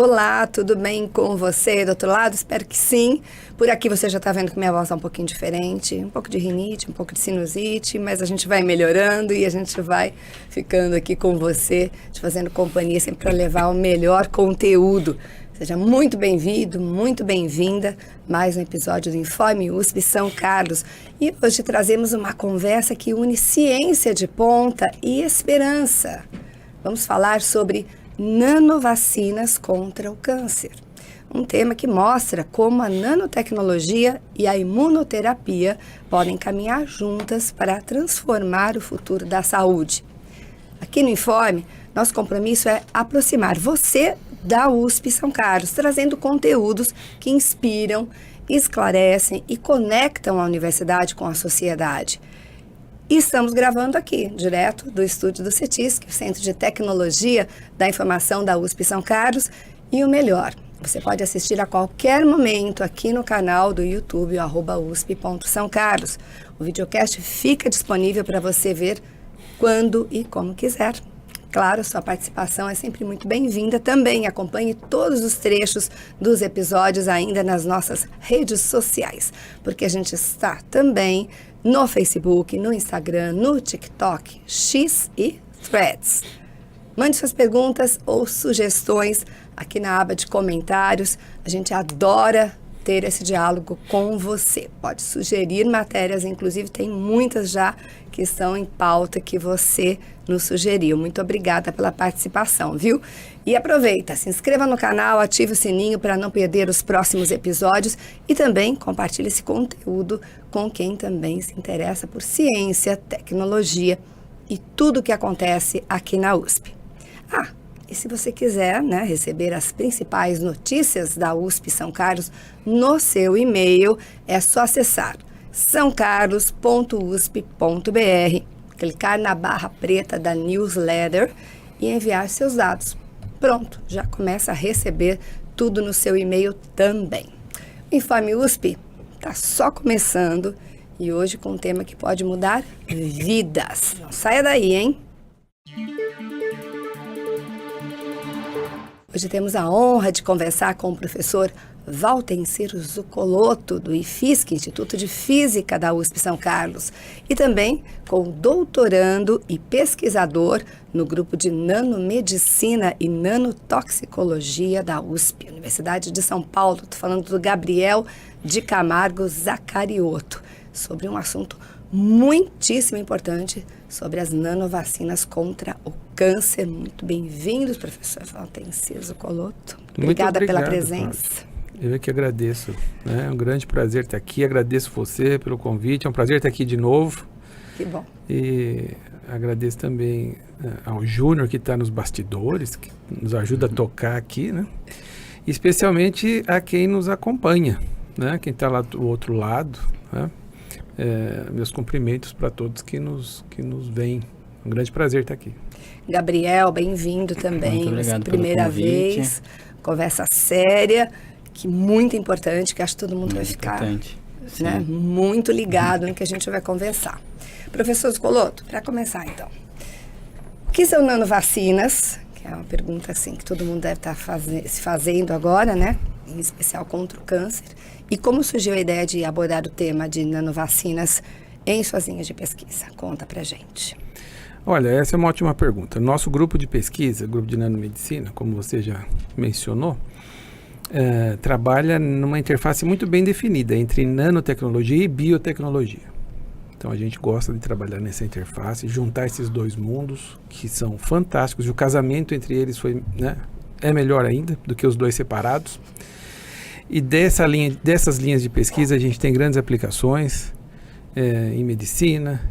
Olá, tudo bem com você do outro lado? Espero que sim. Por aqui você já está vendo que minha voz está um pouquinho diferente, um pouco de rinite, um pouco de sinusite, mas a gente vai melhorando e a gente vai ficando aqui com você, te fazendo companhia sempre para levar o melhor conteúdo. Seja muito bem-vindo, muito bem-vinda. Mais um episódio do Informe USP São Carlos. E hoje trazemos uma conversa que une ciência de ponta e esperança. Vamos falar sobre nanovacinas contra o câncer. Um tema que mostra como a nanotecnologia e a imunoterapia podem caminhar juntas para transformar o futuro da saúde. Aqui no Informe, nosso compromisso é aproximar você da USP São Carlos, trazendo conteúdos que inspiram, esclarecem e conectam a universidade com a sociedade. E estamos gravando aqui, direto do estúdio do CETISC, o Centro de Tecnologia da Informação da USP São Carlos. E o melhor, você pode assistir a qualquer momento aqui no canal do YouTube, @usp.sãocarlos. O videocast fica disponível para você ver quando e como quiser. Claro, sua participação é sempre muito bem-vinda. Também acompanhe todos os trechos dos episódios ainda nas nossas redes sociais, porque a gente está também no Facebook, no Instagram, no TikTok, X e Threads. Mande suas perguntas ou sugestões aqui na aba de comentários. A gente adora ter esse diálogo com você. Pode sugerir matérias, inclusive tem muitas já que estão em pauta que você nos sugeriu. Muito obrigada pela participação, viu? E aproveita, se inscreva no canal, ative o sininho para não perder os próximos episódios e também compartilhe esse conteúdo com quem também se interessa por ciência, tecnologia e tudo o que acontece aqui na USP. E se você quiser, receber as principais notícias da USP São Carlos no seu e-mail, é só acessar saocarlos.usp.br, clicar na barra preta da newsletter e enviar seus dados. Pronto, já começa a receber tudo no seu e-mail também. O Informe USP está só começando e hoje com um tema que pode mudar vidas. Não saia daí, hein? Hoje temos a honra de conversar com o professor Valtenciro Zucolotto, do IFISC, Instituto de Física da USP São Carlos, e também com o doutorando e pesquisador no grupo de nanomedicina e nanotoxicologia da USP, Universidade de São Paulo. Estou falando do Gabriel de Camargo Zacariotto, sobre um assunto muitíssimo importante, sobre as nanovacinas contra o câncer. Muito bem-vindos, professor Valtenciro Zucolotto. Obrigada pela presença. Eu é que agradeço. É um grande prazer estar aqui. Agradeço você pelo convite. É um prazer estar aqui de novo. Que bom. E agradeço também ao Júnior, que está nos bastidores, que nos ajuda a tocar aqui, né? E especialmente a quem nos acompanha, né? Quem está lá do outro lado, né? Meus cumprimentos para todos que nos veem. Um grande prazer estar aqui. Gabriel, bem-vindo também. Muito obrigado primeira vez. Conversa séria, que muito importante, que acho que todo mundo vai ficar muito ligado no que a gente vai conversar. Professor Zucolotto, para começar então, o que são nanovacinas? Que é uma pergunta assim que todo mundo deve estar se fazendo agora, né? Em especial contra o câncer. E como surgiu a ideia de abordar o tema de nanovacinas em suas linhas de pesquisa? Conta pra gente. Olha, essa é uma ótima pergunta. Nosso grupo de pesquisa, grupo de nanomedicina, como você já mencionou, trabalha numa interface muito bem definida entre nanotecnologia e biotecnologia. Então a gente gosta de trabalhar nessa interface, juntar esses dois mundos que são fantásticos, e o casamento entre eles é melhor ainda do que os dois separados. E dessas linhas de pesquisa a gente tem grandes aplicações em medicina,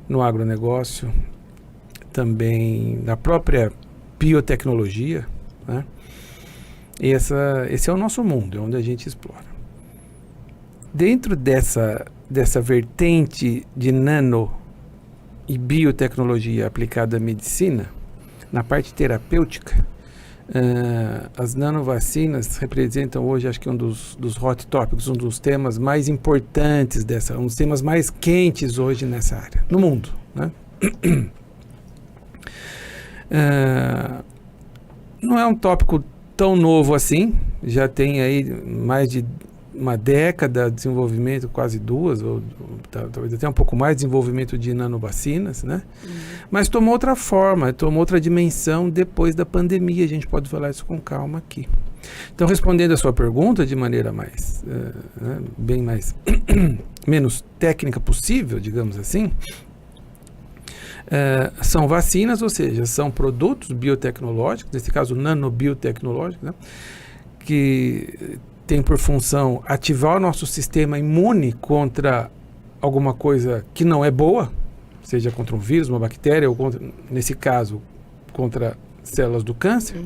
no agronegócio, também na própria biotecnologia, né? E esse é o nosso mundo, é onde a gente explora. Dentro dessa vertente de nano e biotecnologia aplicada à medicina, na parte terapêutica, as nanovacinas representam hoje, acho que um dos hot topics, um dos temas mais importantes um dos temas mais quentes hoje nessa área, no mundo, né? Não é um tópico tão novo assim, já tem aí mais de uma década de desenvolvimento, quase duas, ou talvez até um pouco mais, de desenvolvimento de nanovacinas, né? Mas tomou outra forma, tomou outra dimensão depois da pandemia, a gente pode falar isso com calma aqui. Então, respondendo a sua pergunta de maneira mais, bem mais, menos técnica possível, digamos assim, são vacinas, ou seja, são produtos biotecnológicos, nesse caso nanobiotecnológicos, né, que tem por função ativar o nosso sistema imune contra alguma coisa que não é boa, seja contra um vírus, uma bactéria, ou contra, nesse caso, contra células do câncer,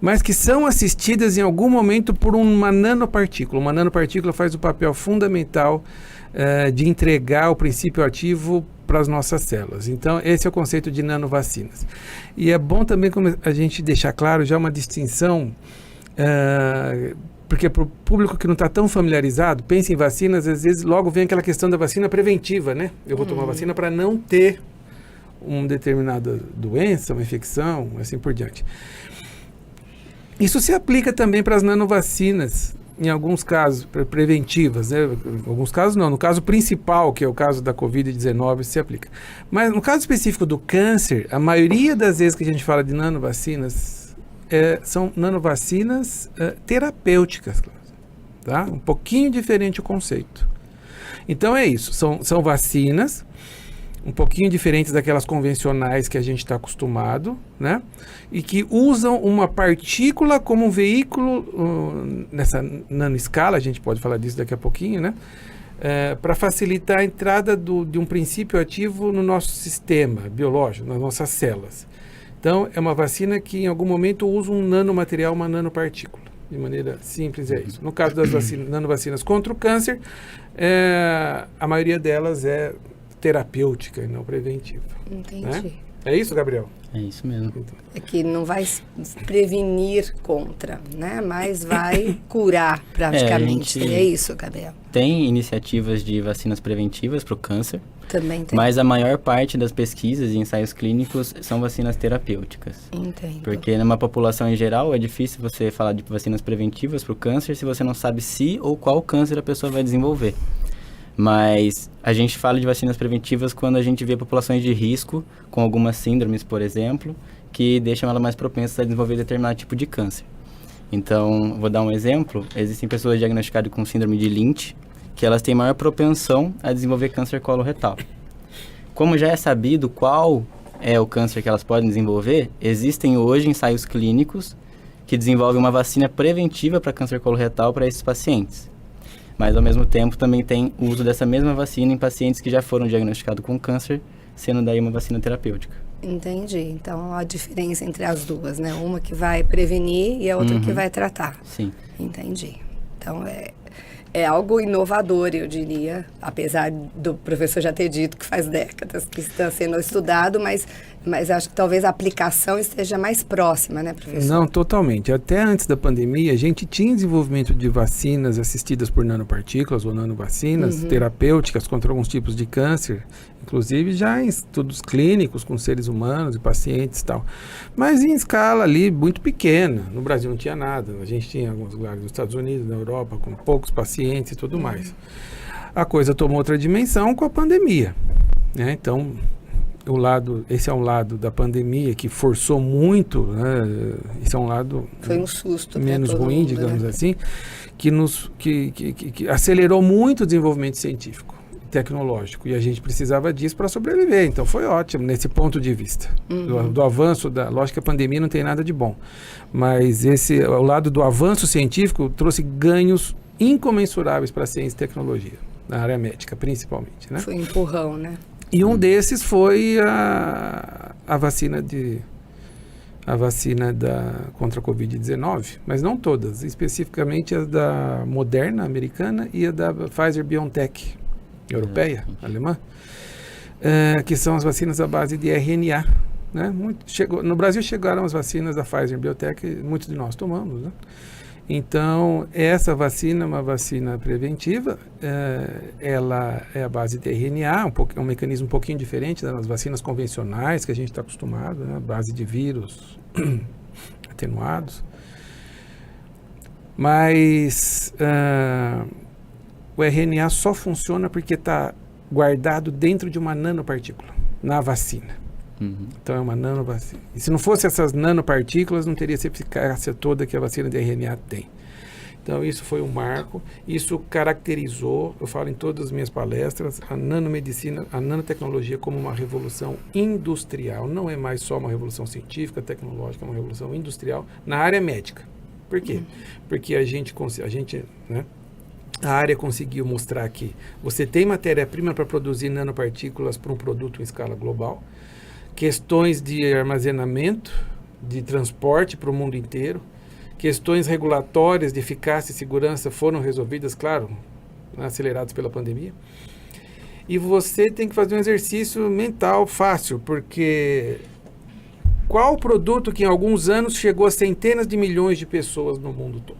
mas que são assistidas em algum momento por uma nanopartícula. Uma nanopartícula faz o papel fundamental de entregar o princípio ativo para as nossas células. Então, esse é o conceito de nanovacinas. E é bom também a gente deixar claro já uma distinção, porque para o público que não está tão familiarizado, pensa em vacinas, às vezes logo vem aquela questão da vacina preventiva, né? Eu vou tomar vacina para não ter uma determinada doença, uma infecção, assim por diante. Isso se aplica também para as nanovacinas, em alguns casos preventivas, né? Em alguns casos não, no caso principal, que é o caso da Covid-19, se aplica. Mas no caso específico do câncer, a maioria das vezes que a gente fala de nanovacinas, são nanovacinas terapêuticas, tá? Um pouquinho diferente o conceito. Então é isso, são vacinas um pouquinho diferentes daquelas convencionais que a gente está acostumado, né? E que usam uma partícula como um veículo nessa nanoescala, a gente pode falar disso daqui a pouquinho, né? Para facilitar a entrada de um princípio ativo no nosso sistema biológico, nas nossas células. Então, é uma vacina que em algum momento usa um nanomaterial, uma nanopartícula. De maneira simples é isso. No caso das nanovacinas contra o câncer, a maioria delas é terapêutica e não preventiva. Entendi. Né? É isso, Gabriel? É isso mesmo. É que não vai prevenir contra, né? Mas vai curar praticamente. É isso, Gabriel. Tem iniciativas de vacinas preventivas para o câncer. Também tem. Mas a maior parte das pesquisas e ensaios clínicos são vacinas terapêuticas. Entendo. Porque numa população em geral é difícil você falar de vacinas preventivas para o câncer se você não sabe se ou qual câncer a pessoa vai desenvolver. Mas a gente fala de vacinas preventivas quando a gente vê populações de risco, com algumas síndromes, por exemplo, que deixam ela mais propensas a desenvolver determinado tipo de câncer. Então, vou dar um exemplo. Existem pessoas diagnosticadas com síndrome de Lynch, que elas têm maior propensão a desenvolver câncer coloretal. Como já é sabido qual é o câncer que elas podem desenvolver, existem hoje ensaios clínicos que desenvolvem uma vacina preventiva para câncer coloretal para esses pacientes. Mas, ao mesmo tempo, também tem o uso dessa mesma vacina em pacientes que já foram diagnosticados com câncer, sendo daí uma vacina terapêutica. Entendi. Então, a diferença entre as duas, né? Uma que vai prevenir e a outra que vai tratar. Sim. Entendi. Então, é algo inovador, eu diria, apesar do professor já ter dito que faz décadas que está sendo estudado, mas acho que talvez a aplicação esteja mais próxima, né, professor? Não, totalmente. Até antes da pandemia, a gente tinha desenvolvimento de vacinas assistidas por nanopartículas ou nanovacinas terapêuticas contra alguns tipos de câncer, inclusive já em estudos clínicos com seres humanos e pacientes e tal. Mas em escala ali muito pequena. No Brasil não tinha nada. A gente tinha alguns lugares nos Estados Unidos, na Europa, com poucos pacientes e tudo mais. A coisa tomou outra dimensão com a pandemia, né? Então, esse é um lado da pandemia que forçou muito, né? Esse é um lado foi um susto menos ruim, mundo, digamos né? assim, que acelerou muito o desenvolvimento científico, tecnológico, e a gente precisava disso para sobreviver. Então foi ótimo nesse ponto de vista do avanço lógico que a pandemia não tem nada de bom, mas o lado do avanço científico trouxe ganhos incomensuráveis para a ciência e tecnologia, na área médica principalmente, né? Foi um empurrão, né? E um desses foi a vacina contra a Covid-19, mas não todas, especificamente a da Moderna, americana, e a da Pfizer-BioNTech, europeia, alemã, que são as vacinas à base de RNA. Né? No Brasil chegaram as vacinas da Pfizer-BioNTech, muitos de nós tomamos, né? Então, essa vacina é uma vacina preventiva, ela é a base de RNA, é um mecanismo um pouquinho diferente das vacinas convencionais que a gente está acostumado, né? Base de vírus atenuados. Mas o RNA só funciona porque está guardado dentro de uma nanopartícula, na vacina. Então é uma nanovacina. E se não fosse essas nanopartículas, não teria essa eficácia toda que a vacina de RNA tem. Então isso foi um marco, isso caracterizou, eu falo em todas as minhas palestras, a nanomedicina, a nanotecnologia como uma revolução industrial. Não é mais só uma revolução científica, tecnológica, é uma revolução industrial na área médica. Por quê? Porque a área conseguiu mostrar que você tem matéria-prima para produzir nanopartículas para um produto em escala global, questões de armazenamento, de transporte para o mundo inteiro, questões regulatórias de eficácia e segurança foram resolvidas, claro, aceleradas pela pandemia. E você tem que fazer um exercício mental fácil, porque qual produto que em alguns anos chegou a centenas de milhões de pessoas no mundo todo?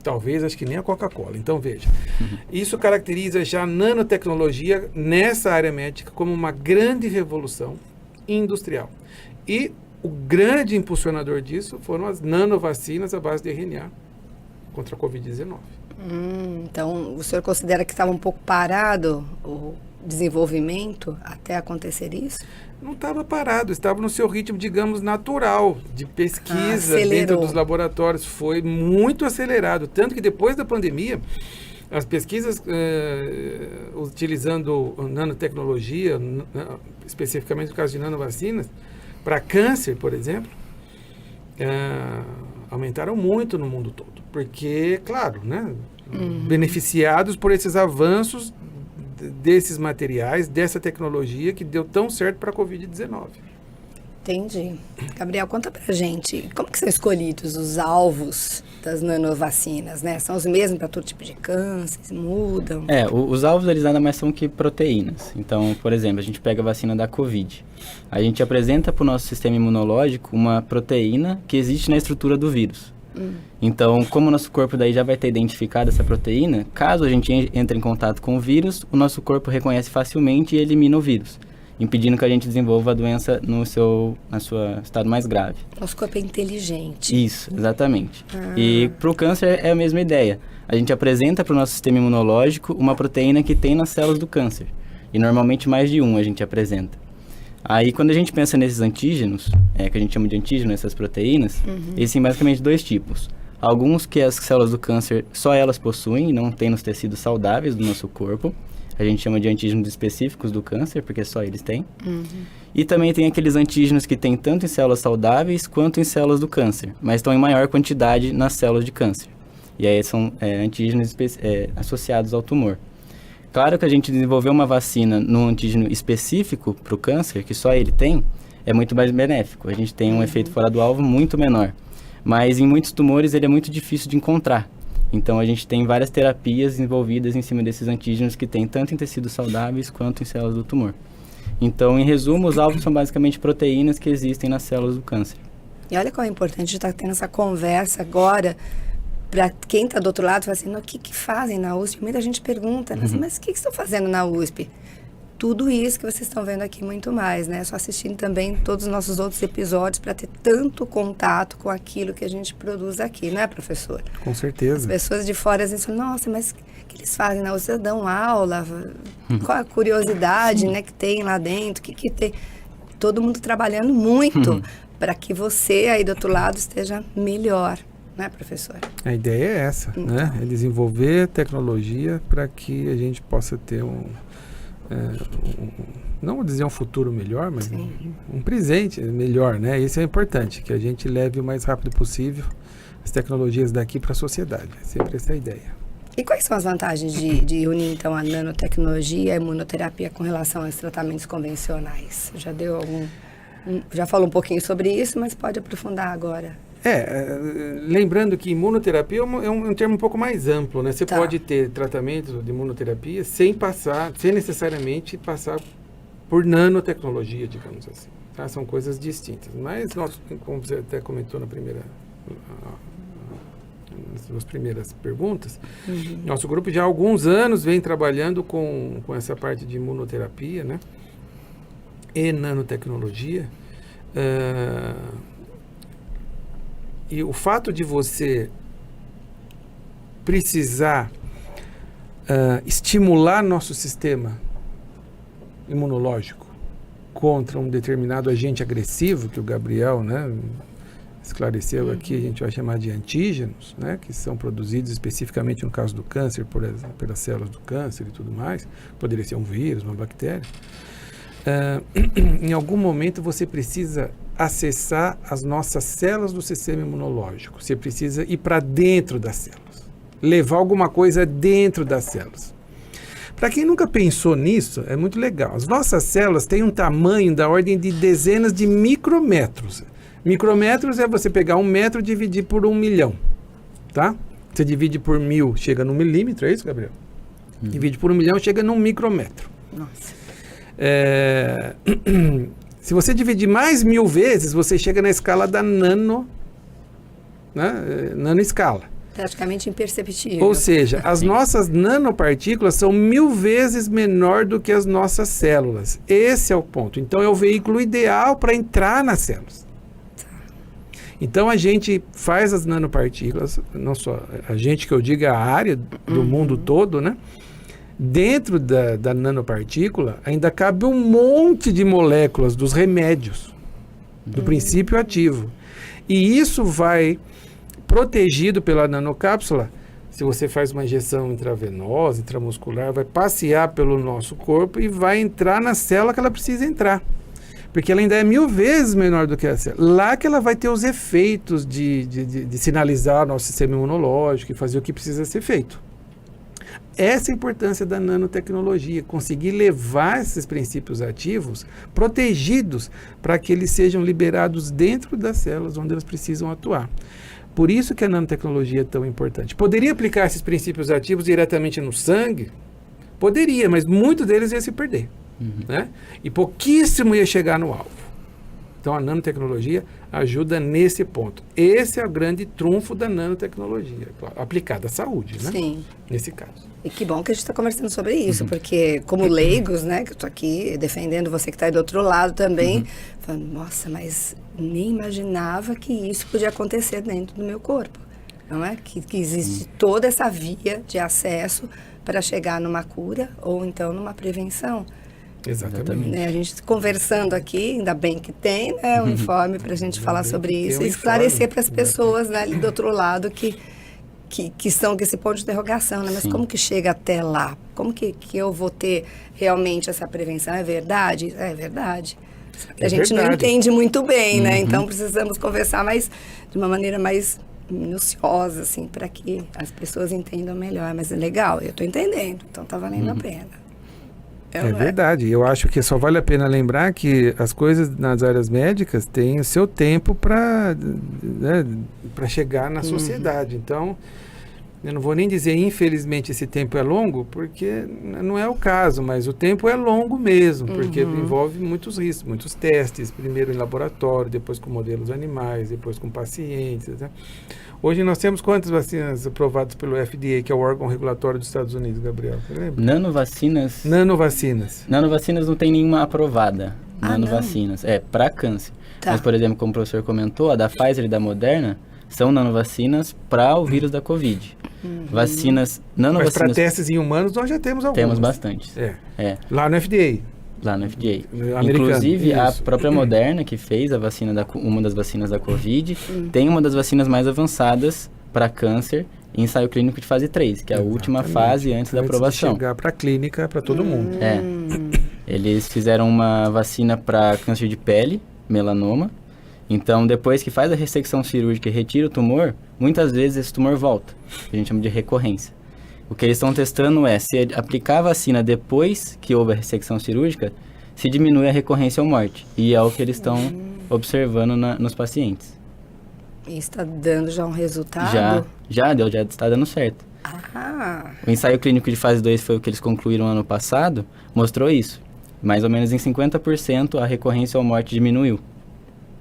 Talvez, acho que nem a Coca-Cola. Então, veja, isso caracteriza já a nanotecnologia nessa área médica como uma grande revolução industrial. E o grande impulsionador disso foram as nanovacinas à base de RNA contra a Covid-19. Então, o senhor considera que estava um pouco parado o desenvolvimento até acontecer isso? Não estava parado, estava no seu ritmo, digamos, natural, de pesquisa Acelerou. dentro dos laboratórios. Foi muito acelerado, tanto que depois da pandemia, as pesquisas utilizando nanotecnologia, especificamente no caso de nanovacinas, para câncer, por exemplo, aumentaram muito no mundo todo. Porque, claro, né, beneficiados por esses avanços desses materiais, dessa tecnologia que deu tão certo para a Covid-19. Entendi. Gabriel, conta pra gente, como que são escolhidos os alvos das nanovacinas, né? São os mesmos para todo tipo de câncer, mudam? Os alvos, eles nada mais são que proteínas. Então, por exemplo, a gente pega a vacina da Covid. A gente apresenta para o nosso sistema imunológico uma proteína que existe na estrutura do vírus. Então, como o nosso corpo daí já vai ter identificado essa proteína, caso a gente entre em contato com o vírus, o nosso corpo reconhece facilmente e elimina o vírus, impedindo que a gente desenvolva a doença no seu estado mais grave. Nosso corpo é inteligente. Isso, exatamente. E para o câncer é a mesma ideia. A gente apresenta para o nosso sistema imunológico uma proteína que tem nas células do câncer. E normalmente mais de um a gente apresenta. Aí, quando a gente pensa nesses antígenos, que a gente chama de antígeno, essas proteínas, eles têm basicamente dois tipos. Alguns que as células do câncer só elas possuem e não tem nos tecidos saudáveis do nosso corpo. A gente chama de antígenos específicos do câncer, porque só eles têm. E também tem aqueles antígenos que tem tanto em células saudáveis quanto em células do câncer, mas estão em maior quantidade nas células de câncer. E aí são antígenos associados ao tumor. Claro que a gente desenvolver uma vacina num antígeno específico para o câncer, que só ele tem, é muito mais benéfico. A gente tem um efeito fora do alvo muito menor. Mas em muitos tumores ele é muito difícil de encontrar. Então a gente tem várias terapias envolvidas em cima desses antígenos que tem tanto em tecidos saudáveis quanto em células do tumor. Então, em resumo, os alvos são basicamente proteínas que existem nas células do câncer. E olha como é importante estar tendo essa conversa agora. Para quem está do outro lado, fala assim, o que fazem na USP? Muita gente pergunta, mas o que estão fazendo na USP? Tudo isso que vocês estão vendo aqui, muito mais, né? Só assistindo também todos os nossos outros episódios para ter tanto contato com aquilo que a gente produz aqui, né, professor? Com certeza. As pessoas de fora, às vezes, falam, nossa, mas o que eles fazem na USP? Eles dão aula? Qual a curiosidade, né, que tem lá dentro? O que tem? Todo mundo trabalhando muito para que você aí do outro lado esteja melhor. Né, professor? A ideia é essa, né? É desenvolver tecnologia para que a gente possa ter não vou dizer um futuro melhor, mas um presente melhor, né? Isso é importante, que a gente leve o mais rápido possível as tecnologias daqui para a sociedade. É sempre essa a ideia. E quais são as vantagens de unir, então, a nanotecnologia e a imunoterapia com relação aos tratamentos convencionais? Já falou um pouquinho sobre isso, mas pode aprofundar agora. Lembrando que imunoterapia é um termo um pouco mais amplo, né? Você pode ter tratamento de imunoterapia sem necessariamente passar por nanotecnologia, digamos assim. Tá? São coisas distintas. Mas, como você até comentou nas primeiras perguntas, nosso grupo já há alguns anos vem trabalhando com essa parte de imunoterapia, né? E nanotecnologia. E o fato de você precisar estimular nosso sistema imunológico contra um determinado agente agressivo, que o Gabriel, né, esclareceu aqui, a gente vai chamar de antígenos, né, que são produzidos especificamente no caso do câncer, por exemplo, pelas células do câncer e tudo mais, poderia ser um vírus, uma bactéria. Em algum momento você precisa acessar as nossas células do sistema imunológico, você precisa ir para dentro das células, levar alguma coisa dentro das células. Para quem nunca pensou nisso, é muito legal. As nossas células têm um tamanho da ordem de dezenas de micrometros. Micrometros é você pegar 1 metro e dividir por 1 milhão, tá? Você divide por 1000, chega num milímetro, é isso, Gabriel? Divide por 1 milhão, chega num micrômetro. Nossa. Se você dividir mais 1000 vezes, você chega na escala da nano, né? Nanoescala. Praticamente imperceptível. Ou seja, as nossas nanopartículas são 1000 vezes menor do que as nossas células. Esse é o ponto. Então, é o veículo ideal para entrar nas células. Então, a gente faz as nanopartículas, não só a gente, que eu digo, a área do mundo todo, né? Dentro da nanopartícula, ainda cabe um monte de moléculas dos remédios, do princípio ativo. E isso vai protegido pela nanocápsula. Se você faz uma injeção intravenosa, intramuscular, vai passear pelo nosso corpo e vai entrar na célula que ela precisa entrar. Porque ela ainda é 1000 vezes menor do que a célula. Lá que ela vai ter os efeitos de sinalizar nosso sistema imunológico e fazer o que precisa ser feito. Essa é a importância da nanotecnologia, conseguir levar esses princípios ativos protegidos para que eles sejam liberados dentro das células onde elas precisam atuar. Por isso que a nanotecnologia é tão importante. Poderia aplicar esses princípios ativos diretamente no sangue? Poderia, mas muito deles ia se perder. Né? E pouquíssimo ia chegar no alvo. Então a nanotecnologia ajuda nesse ponto. Esse é o grande trunfo da nanotecnologia, aplicada à saúde, né? Sim. Nesse caso. E que bom que a gente está conversando sobre isso, porque como leigos, né, que eu estou aqui defendendo você que está aí do outro lado também, falando, nossa, mas nem imaginava que isso podia acontecer dentro do meu corpo, não é? Que existe toda essa via de acesso para chegar numa cura ou então numa prevenção. Exatamente. Né, a gente conversando aqui, ainda bem que tem, né, um informe para a gente falar sobre isso e esclarecer para as pessoas, né, ali do outro lado que estão com esse ponto de interrogação, né? Mas como que chega até lá? Como que eu vou ter realmente essa prevenção? É verdade? É verdade. A gente não entende muito bem, né? Então precisamos conversar de uma maneira mais minuciosa, assim, para que as pessoas entendam melhor. Mas é legal, eu estou entendendo, então está valendo a pena. É verdade. Eu acho que só vale a pena lembrar que as coisas nas áreas médicas têm o seu tempo para chegar na sociedade. Então, eu não vou nem dizer, infelizmente, esse tempo é longo, porque não é o caso, mas o tempo é longo mesmo, porque envolve muitos riscos, muitos testes, primeiro em laboratório, depois com modelos animais, depois com pacientes, né? Hoje nós temos quantas vacinas aprovadas pelo FDA, que é o órgão regulatório dos Estados Unidos, Gabriel? Você lembra? Nanovacinas. Nanovacinas não tem nenhuma aprovada. Nanovacinas. É, para câncer. Tá. Mas, por exemplo, como o professor comentou, a da Pfizer e da Moderna são nanovacinas para o vírus da Covid. Vacinas, nanovacinas... Mas para testes em humanos nós já temos algumas. Temos bastantes. Lá no FDA. Lá no FDA. Inclusive, a própria Moderna, que fez a vacina uma das vacinas da Covid, tem uma das vacinas mais avançadas para câncer em ensaio clínico de fase 3, que é a última fase antes da aprovação. De chegar para a clínica, para todo mundo. Eles fizeram uma vacina para câncer de pele, melanoma. Então, depois que faz a ressecção cirúrgica e retira o tumor, muitas vezes esse tumor volta. A gente chama de recorrência. O que eles estão testando é, se aplicar a vacina depois que houve a ressecção cirúrgica, se diminui a recorrência ou morte. E é o que eles estão observando nos pacientes. E está dando já um resultado? Já está dando certo. O ensaio clínico de fase 2 foi o que eles concluíram ano passado, mostrou isso. Mais ou menos em 50% a recorrência ou morte diminuiu.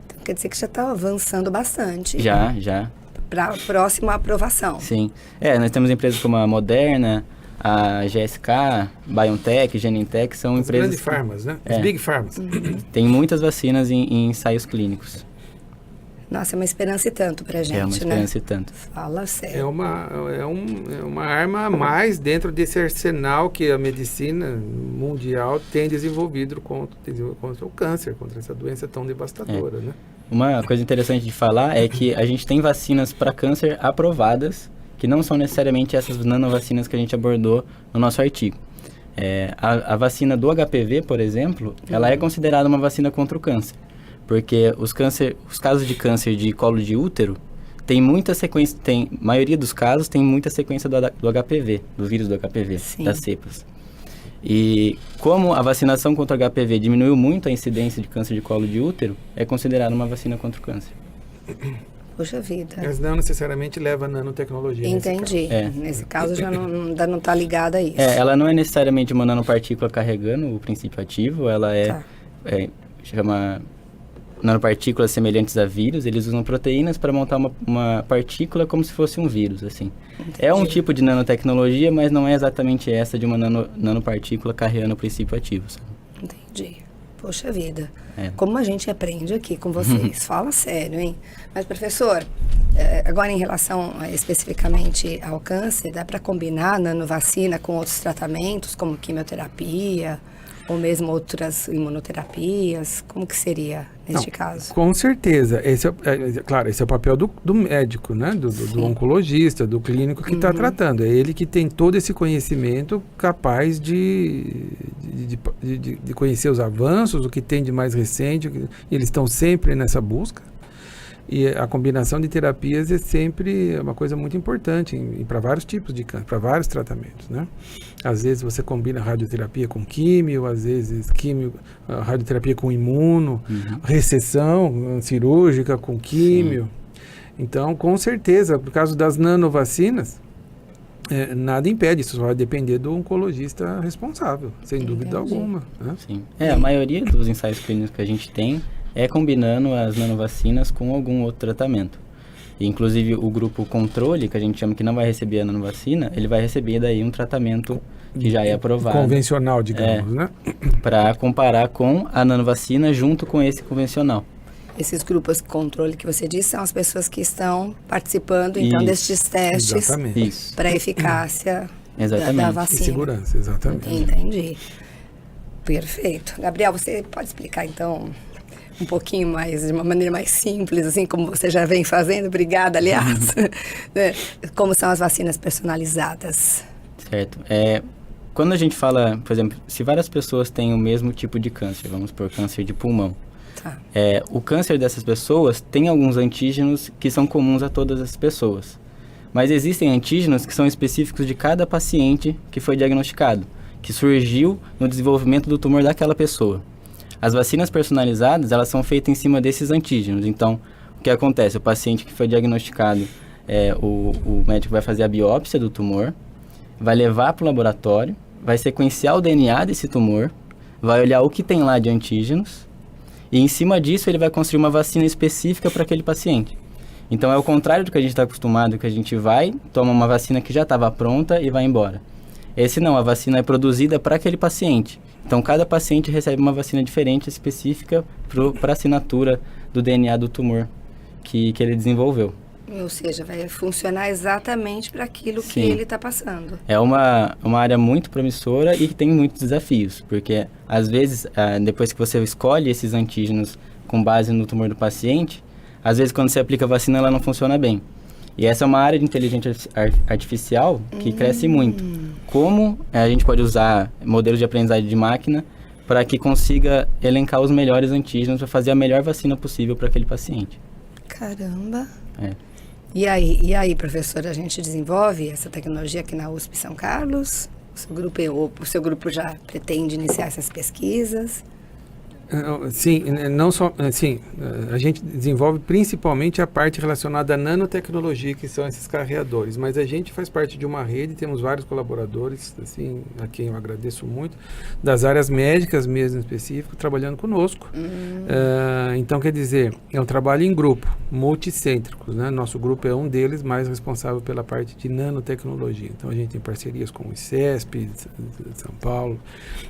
Então, quer dizer que já está avançando bastante. Já. Para a próxima aprovação. Sim. nós temos empresas como a Moderna, a GSK, BioNTech, Genentech, são empresas... As grandes farmas, né? As big farmas. Tem muitas vacinas em ensaios clínicos. Nossa, é uma esperança e tanto pra gente, É uma né? esperança e tanto. Fala sério. É uma arma a mais dentro desse arsenal que a medicina mundial tem desenvolvido contra o câncer, contra essa doença tão devastadora, né? Uma coisa interessante de falar é que a gente tem vacinas para câncer aprovadas, que não são necessariamente essas nanovacinas que a gente abordou no nosso artigo. A vacina do HPV, por exemplo, ela é considerada uma vacina contra o câncer, porque os casos de câncer de colo de útero tem muita sequência, maioria dos casos tem muita sequência do HPV, do vírus do HPV, Sim. das cepas. E como a vacinação contra o HPV diminuiu muito a incidência de câncer de colo de útero, é considerada uma vacina contra o câncer. Puxa vida. Mas não necessariamente leva a nanotecnologia. Entendi. Nesse caso já ainda não está ligada a isso. Ela não é necessariamente uma nanopartícula carregando o princípio ativo, ela chama nanopartículas semelhantes a vírus. Eles usam proteínas para montar uma partícula como se fosse um vírus, assim. Entendi. É um tipo de nanotecnologia, mas não é exatamente essa de uma nanopartícula carregando o princípio ativo, sabe? Entendi. Poxa vida. É. Como a gente aprende aqui com vocês. Fala sério, hein? Mas, professor, agora em relação especificamente ao câncer, dá para combinar a nanovacina com outros tratamentos, como quimioterapia, ou mesmo outras imunoterapias? Como que seria neste caso? Com certeza. Claro, esse é o papel do médico, né? Do oncologista, do clínico que está tratando. É ele que tem todo esse conhecimento capaz de conhecer os avanços, o que tem de mais recente. Eles estão sempre nessa busca. E a combinação de terapias é sempre uma coisa muito importante para vários tipos de câncer, para vários tratamentos, né? Às vezes você combina radioterapia com químio, às vezes radioterapia com imuno, recessão cirúrgica com químio. Então, com certeza, por causa das nanovacinas, nada impede, isso só vai depender do oncologista responsável, sem dúvida alguma, né? Sim. A maioria dos ensaios clínicos que a gente tem é combinando as nanovacinas com algum outro tratamento. E, inclusive, o grupo controle, que a gente chama que não vai receber a nanovacina, ele vai receber daí um tratamento que já é aprovado. Convencional, digamos, né? Para comparar com a nanovacina junto com esse convencional. Esses grupos de controle que você disse são as pessoas que estão participando, então, destes testes para a eficácia da vacina. E segurança, exatamente. Entendi. Perfeito. Gabriel, você pode explicar, então, um pouquinho mais, de uma maneira mais simples, assim como você já vem fazendo, obrigada, aliás, como são as vacinas personalizadas? Certo. Quando a gente fala, por exemplo, se várias pessoas têm o mesmo tipo de câncer, vamos por câncer de pulmão, o câncer dessas pessoas tem alguns antígenos que são comuns a todas as pessoas, mas existem antígenos que são específicos de cada paciente que foi diagnosticado, que surgiu no desenvolvimento do tumor daquela pessoa. As vacinas personalizadas, elas são feitas em cima desses antígenos. Então, o que acontece? O paciente que foi diagnosticado, o médico vai fazer a biópsia do tumor, vai levar para o laboratório, vai sequenciar o DNA desse tumor, vai olhar o que tem lá de antígenos, e em cima disso ele vai construir uma vacina específica para aquele paciente. Então, é o contrário do que a gente está acostumado, que a gente vai, toma uma vacina que já estava pronta e vai embora. Esse não, a vacina é produzida para aquele paciente. Então, cada paciente recebe uma vacina diferente, específica para a assinatura do DNA do tumor que ele desenvolveu. Ou seja, vai funcionar exatamente para aquilo que ele está passando. É uma área muito promissora e que tem muitos desafios, porque, às vezes, depois que você escolhe esses antígenos com base no tumor do paciente, às vezes, quando você aplica a vacina, ela não funciona bem. E essa é uma área de inteligência artificial que cresce muito. Como a gente pode usar modelos de aprendizagem de máquina para que consiga elencar os melhores antígenos para fazer a melhor vacina possível para aquele paciente. Caramba! E aí, professora, a gente desenvolve essa tecnologia aqui na USP São Carlos? O seu grupo já pretende iniciar essas pesquisas? Sim, não só, sim, a gente desenvolve principalmente a parte relacionada à nanotecnologia, que são esses carreadores, mas a gente faz parte de uma rede, temos vários colaboradores, assim, a quem eu agradeço muito, das áreas médicas mesmo em específico, trabalhando conosco. Então, quer dizer, é um trabalho em grupo, multicêntrico, né? Nosso grupo é um deles, mais responsável pela parte de nanotecnologia. Então, a gente tem parcerias com o ICESP, de São Paulo,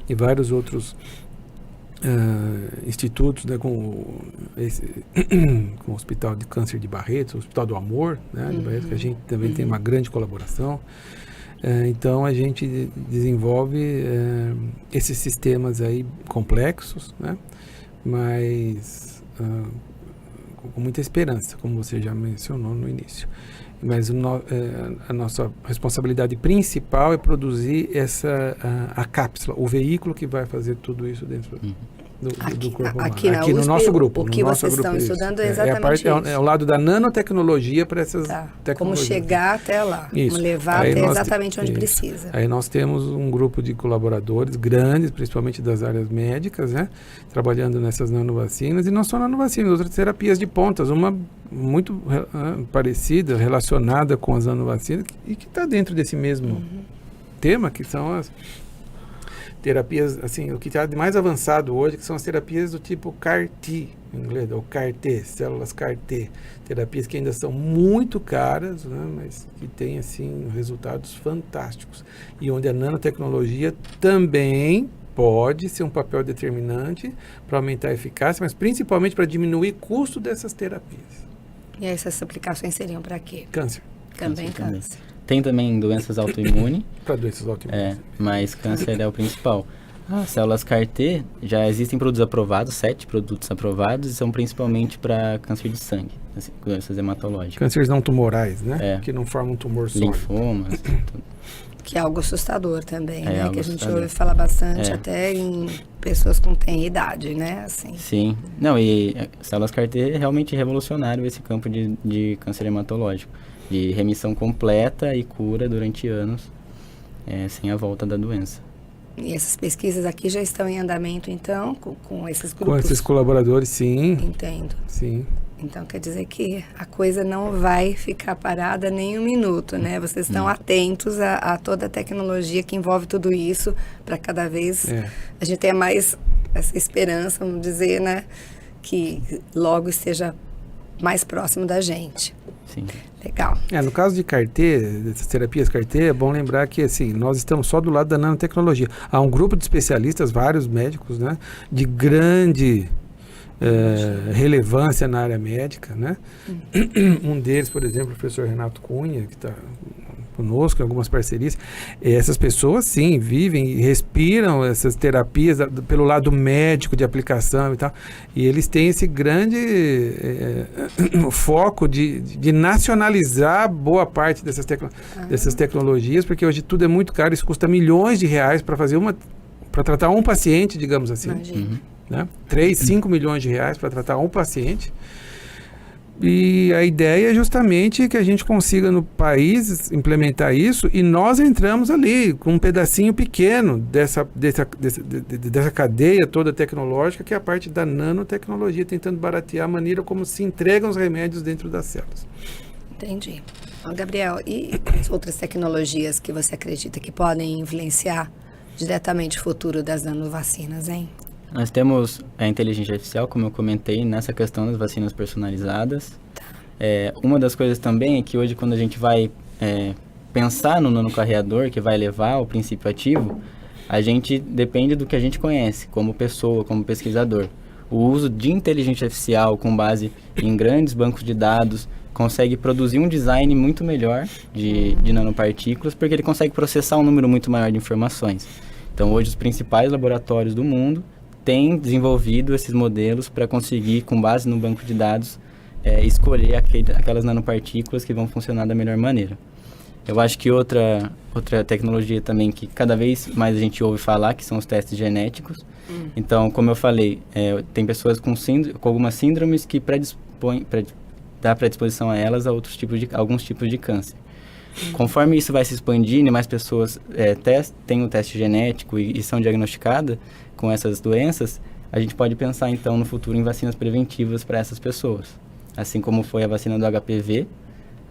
e vários outros institutos, né, com o Hospital de Câncer de Barretos, o Hospital do Amor, né, de Barretos, que a gente também tem uma grande colaboração. Então a gente desenvolve esses sistemas aí complexos, né, mas com muita esperança, como você já mencionou no início. Mas a nossa responsabilidade principal é produzir a cápsula, o veículo que vai fazer tudo isso dentro do corpo humano. Aqui no nosso grupo. O que vocês estão estudando é exatamente isso. É o lado da nanotecnologia para essas tecnologias. Como chegar até lá, como levar até exatamente onde precisa. Aí nós temos um grupo de colaboradores grandes, principalmente das áreas médicas, né, trabalhando nessas nanovacinas, e não só nanovacinas, outras terapias de pontas, uma muito parecida, relacionada com as nanovacinas, e que está dentro desse mesmo tema, que são as terapias, assim, o que está de mais avançado hoje, que são as terapias do tipo CAR-T, em inglês, ou CAR-T, células CAR-T, terapias que ainda são muito caras, né, mas que têm, assim, resultados fantásticos, e onde a nanotecnologia também pode ser um papel determinante para aumentar a eficácia, mas principalmente para diminuir o custo dessas terapias. E essas aplicações seriam para quê? Câncer. Também câncer. Tem também doenças autoimunes. Para doenças autoimunes. Mas câncer é o principal. As células CAR-T, já existem produtos aprovados, 7 produtos aprovados, e são principalmente para câncer de sangue, assim, doenças hematológicas. Cânceres não tumorais, né? Que não formam um tumor sólido. Linfomas. Que é algo assustador também, né? Que a gente assustador. ouve falar bastante, até em pessoas com tenra idade, né? Assim. Sim. Não, e células CAR-T é realmente revolucionário esse campo de câncer hematológico. De remissão completa e cura durante anos, sem a volta da doença. E essas pesquisas aqui já estão em andamento, então, com esses grupos? Com esses colaboradores, sim. Entendo. Sim. Então, quer dizer que a coisa não vai ficar parada nem um minuto, né? Vocês estão atentos a toda a tecnologia que envolve tudo isso, para cada vez a gente tenha mais essa esperança, vamos dizer, né? Que logo esteja mais próximo da gente. Sim. Legal. No caso de CAR-T, dessas terapias CAR-T, é bom lembrar que, assim, nós estamos só do lado da nanotecnologia. Há um grupo de especialistas, vários médicos, né, de grande relevância na área médica, né? Um deles, por exemplo, o professor Renato Cunha, que está conosco em algumas parcerias. Essas pessoas, sim, vivem e respiram essas terapias pelo lado médico de aplicação e tal. E eles têm esse grande foco de nacionalizar boa parte dessas tecnologias, porque hoje tudo é muito caro, isso custa milhões de reais para tratar um paciente, digamos assim. Né? 3, 5 milhões de reais para tratar um paciente. E a ideia é justamente que a gente consiga no país implementar isso, e nós entramos ali com um pedacinho pequeno dessa cadeia toda tecnológica, que é a parte da nanotecnologia, tentando baratear a maneira como se entregam os remédios dentro das células. Entendi. Gabriel, e as outras tecnologias que você acredita que podem influenciar diretamente o futuro das nanovacinas, hein? Nós temos a inteligência artificial, como eu comentei, nessa questão das vacinas personalizadas. Uma das coisas também é que hoje, quando a gente vai pensar no nanocarreador que vai levar ao princípio ativo, a gente depende do que a gente conhece, como pessoa, como pesquisador. O uso de inteligência artificial com base em grandes bancos de dados consegue produzir um design muito melhor de nanopartículas, porque ele consegue processar um número muito maior de informações. Então, hoje, os principais laboratórios do mundo têm desenvolvido esses modelos para conseguir, com base no banco de dados, escolher aquelas nanopartículas que vão funcionar da melhor maneira. Eu acho que outra tecnologia também que cada vez mais a gente ouve falar, que são os testes genéticos. Então, como eu falei, tem pessoas com algumas síndromes que dá predisposição a elas a alguns tipos de câncer. Conforme isso vai se expandindo e mais pessoas têm o teste genético e são diagnosticadas com essas doenças, a gente pode pensar então no futuro em vacinas preventivas para essas pessoas. Assim como foi a vacina do HPV,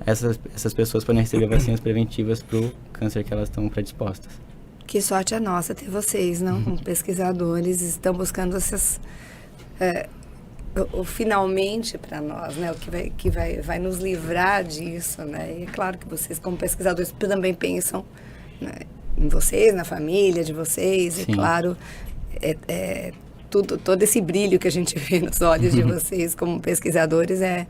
essas pessoas podem receber vacinas preventivas para o câncer que elas estão predispostas. Que sorte a nossa ter vocês, não? Como pesquisadores, estão buscando essas... finalmente para nós, né? O que vai nos livrar disso, né? E é claro que vocês, como pesquisadores, também pensam, né, em vocês, na família de vocês. Sim. E claro, todo esse brilho que a gente vê nos olhos de vocês como pesquisadores é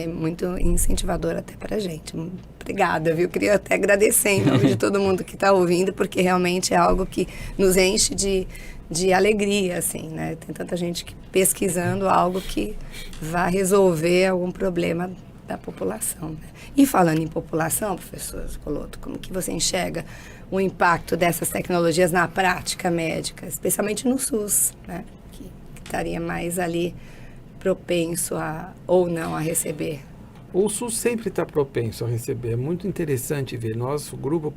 muito incentivador até para a gente. Obrigada, viu? Queria até agradecer em nome de todo mundo que está ouvindo, porque realmente é algo que nos enche de alegria, assim, né? Tem tanta gente pesquisando algo que vai resolver algum problema da população, né? E falando em população, professor Scholotto, como que você enxerga o impacto dessas tecnologias na prática médica, especialmente no SUS, né? Que estaria mais ali propenso ou não a receber? O SUS sempre está propenso a receber. É muito interessante ver. Nosso grupo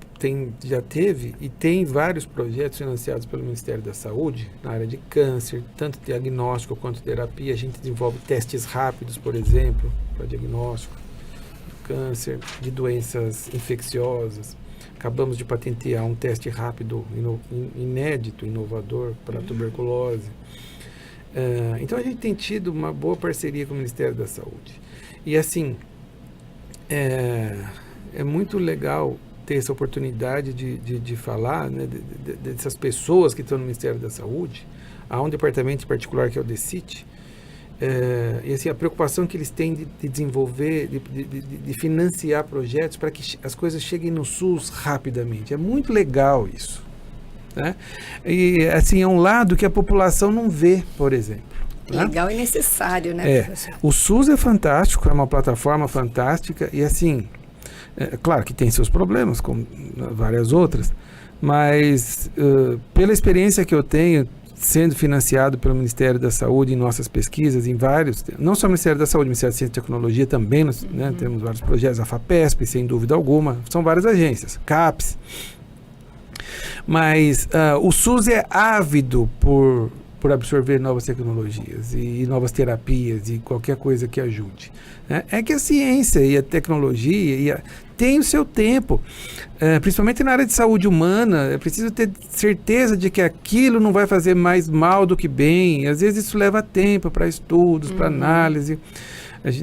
já teve e tem vários projetos financiados pelo Ministério da Saúde na área de câncer, tanto diagnóstico quanto terapia. A gente desenvolve testes rápidos, por exemplo, para diagnóstico de câncer, de doenças infecciosas. Acabamos de patentear um teste rápido, inédito, inovador para a tuberculose. Então a gente tem tido uma boa parceria com o Ministério da Saúde. E assim, é muito legal ter essa oportunidade de falar, né, dessas pessoas que estão no Ministério da Saúde. Há um departamento em particular que é o DECIT, e assim, a preocupação que eles têm de desenvolver, de financiar projetos para que as coisas cheguem no SUS rapidamente. É muito legal isso. Né? E assim, é um lado que a população não vê, por exemplo. Legal, né? E necessário, né, professor? O SUS é fantástico, é uma plataforma fantástica e assim, claro que tem seus problemas, como várias outras, mas pela experiência que eu tenho, sendo financiado pelo Ministério da Saúde em nossas pesquisas, em vários, não só o Ministério da Saúde, o Ministério da Ciência e Tecnologia também, né, temos vários projetos, a FAPESP, sem dúvida alguma, são várias agências, CAPES. Mas o SUS é ávido por absorver novas tecnologias e novas terapias e qualquer coisa que ajude. Né? É que a ciência e a tecnologia tem o seu tempo, principalmente na área de saúde humana. É preciso ter certeza de que aquilo não vai fazer mais mal do que bem. Às vezes isso leva tempo para estudos, para análise.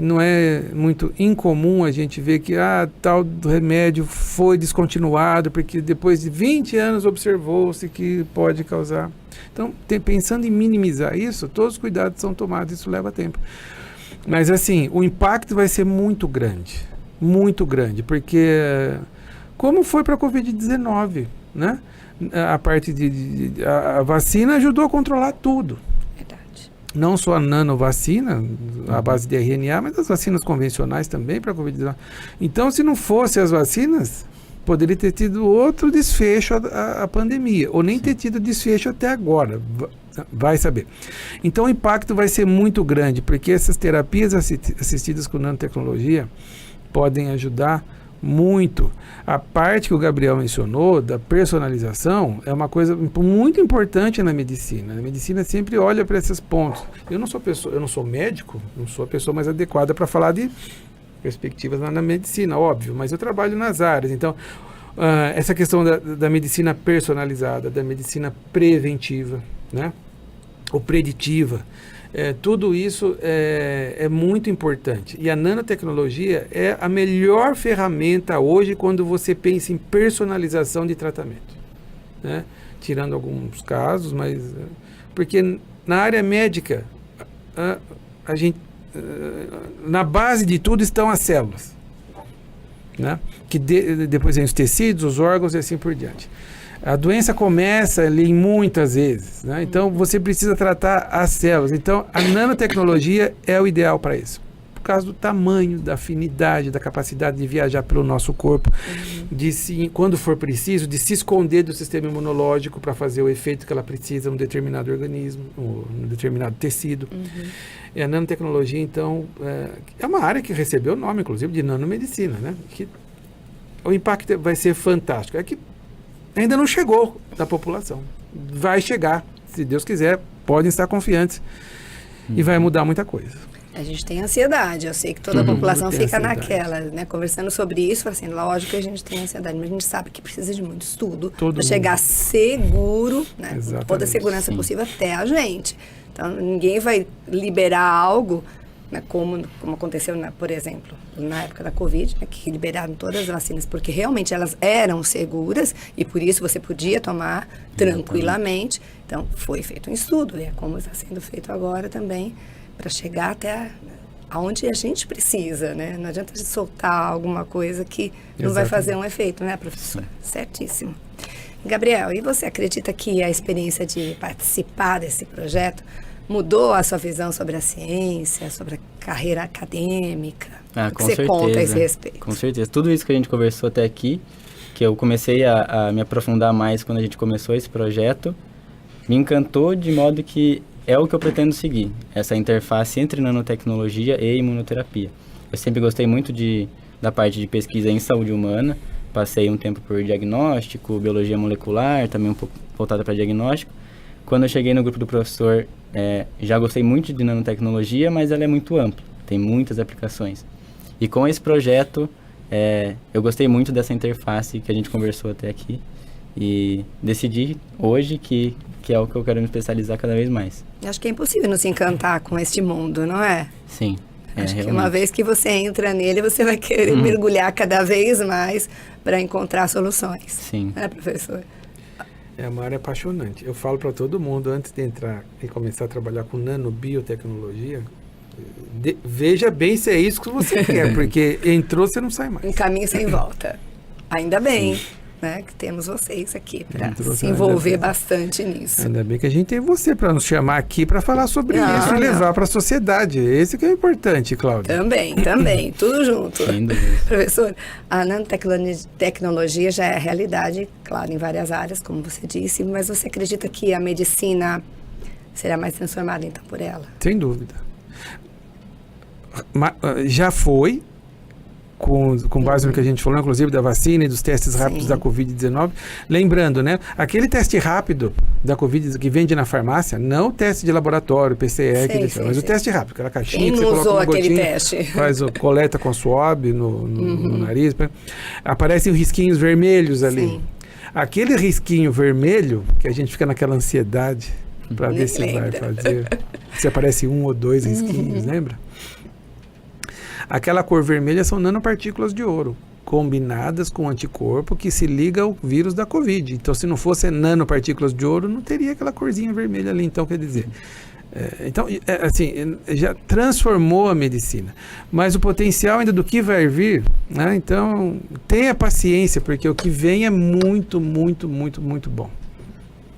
Não é muito incomum a gente ver que tal remédio foi descontinuado porque depois de 20 anos observou-se que pode causar. Então, pensando em minimizar isso, todos os cuidados são tomados, isso leva tempo. Mas assim, o impacto vai ser muito grande, porque como foi para a Covid-19, né? A parte a vacina ajudou a controlar tudo. Não só a nanovacina, a base de RNA, mas as vacinas convencionais também para a Covid-19. Então, se não fosse as vacinas, poderia ter tido outro desfecho a pandemia, ou nem ter tido desfecho até agora, vai saber. Então, o impacto vai ser muito grande, porque essas terapias assistidas com nanotecnologia podem ajudar muito. A parte que o Gabriel mencionou da personalização é uma coisa muito importante na medicina. A medicina sempre olha para esses pontos. Eu não sou médico, não sou a pessoa mais adequada para falar de perspectivas na medicina, óbvio, mas eu trabalho nas áreas. Então, essa questão da medicina personalizada, da medicina preventiva, né? Ou preditiva, tudo isso é muito importante. E a nanotecnologia é a melhor ferramenta hoje quando você pensa em personalização de tratamento, né? Tirando alguns casos, mas porque na área médica a gente na base de tudo estão as células, né? Que depois vem os tecidos, os órgãos e assim por diante. A doença começa ali muitas vezes, né? Então você precisa tratar as células. Então a nanotecnologia é o ideal para isso, por causa do tamanho, da afinidade, da capacidade de viajar pelo nosso corpo, quando for preciso, de se esconder do sistema imunológico para fazer o efeito que ela precisa num determinado organismo, num determinado tecido. E a nanotecnologia, então, é uma área que recebeu o nome, inclusive, de nanomedicina, né? Que o impacto vai ser fantástico. É que ainda não chegou da população. Vai chegar, se Deus quiser, podem estar confiantes. E vai mudar muita coisa. A gente tem ansiedade, eu sei que toda a população fica naquela, né? Conversando sobre isso, assim, lógico que a gente tem ansiedade, mas a gente sabe que precisa de muito estudo para chegar seguro, né? Com toda a segurança possível até a gente. Então, ninguém vai liberar algo né, como aconteceu, por exemplo, na época da Covid, né, que liberaram todas as vacinas, porque realmente elas eram seguras e por isso você podia tomar tranquilamente. Então, foi feito um estudo, e é como está sendo feito agora também, para chegar até aonde a gente precisa, né? Não adianta a gente soltar alguma coisa que não vai fazer um efeito, né, professor? Certíssimo. Gabriel, e você acredita que a experiência de participar desse projeto mudou a sua visão sobre a ciência, sobre a carreira acadêmica? O que você conta a esse respeito? Com certeza. Tudo isso que a gente conversou até aqui, que eu comecei a me aprofundar mais quando a gente começou esse projeto, me encantou de modo que é o que eu pretendo seguir, essa interface entre nanotecnologia e imunoterapia. Eu sempre gostei muito da parte de pesquisa em saúde humana, passei um tempo por diagnóstico, biologia molecular, também um pouco voltada para diagnóstico. Quando eu cheguei no grupo do professor, já gostei muito de nanotecnologia, mas ela é muito ampla, tem muitas aplicações. E com esse projeto, eu gostei muito dessa interface que a gente conversou até aqui e decidi hoje que é o que eu quero me especializar cada vez mais. Acho que é impossível não se encantar com este mundo, não é? Sim. Acho que uma vez que você entra nele, você vai querer mergulhar cada vez mais para encontrar soluções. Sim. Professor? É uma área apaixonante. Eu falo para todo mundo, antes de entrar e começar a trabalhar com nanobiotecnologia, veja bem se é isso que você quer, porque entrou, você não sai mais. Um caminho sem volta. Ainda bem, né, que temos vocês aqui para se envolver bastante nisso. Ainda bem que a gente tem você para nos chamar aqui para falar sobre isso e levar para a sociedade. Esse que é importante, Cláudia. Também, tudo junto. Sem dúvida. Professor, a nanotecnologia já é realidade, claro, em várias áreas, como você disse, mas você acredita que a medicina será mais transformada, então, por ela? Sem dúvida. Já foi, com base no que a gente falou, inclusive da vacina e dos testes rápidos da Covid-19. Lembrando, né? Aquele teste rápido da Covid que vende na farmácia, não o teste de laboratório, PCR, mas o teste rápido, aquela caixinha que você coloca uma gotinha, faz coleta com swab no nariz. Aparecem risquinhos vermelhos ali. Sim. Aquele risquinho vermelho, que a gente fica naquela ansiedade para ver se vai fazer. Se aparece 1 ou 2 risquinhos, lembra? Aquela cor vermelha são nanopartículas de ouro, combinadas com um anticorpo que se liga ao vírus da Covid. Então, se não fosse nanopartículas de ouro, não teria aquela corzinha vermelha ali. Então, quer dizer, assim, já transformou a medicina. Mas o potencial ainda do que vai vir, né? Então, tenha paciência, porque o que vem é muito, muito, muito, muito bom.